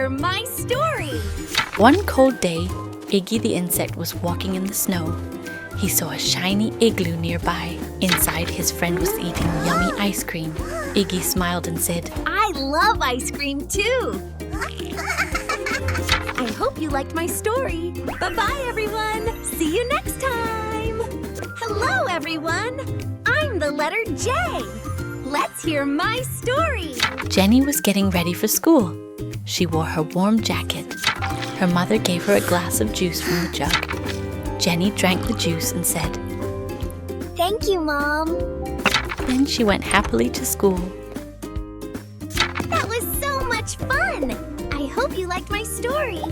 hear my story. One cold day, Iggy the insect was walking in the snow. He saw a shiny igloo nearby. Inside, his friend was eating yummy ice cream. Iggy smiled and said, I love ice cream too. I hope you liked my story. Bye-bye, everyone. See you next time. Hello, everyone. I'm the letter J. Let's hear my story. Jenny was getting ready for school. She wore her warm jacket. Her mother gave her a glass of juice from the jug. Jenny drank the juice and said, Thank you, Mom. Then she went happily to school. That was so much fun. I hope you liked my story.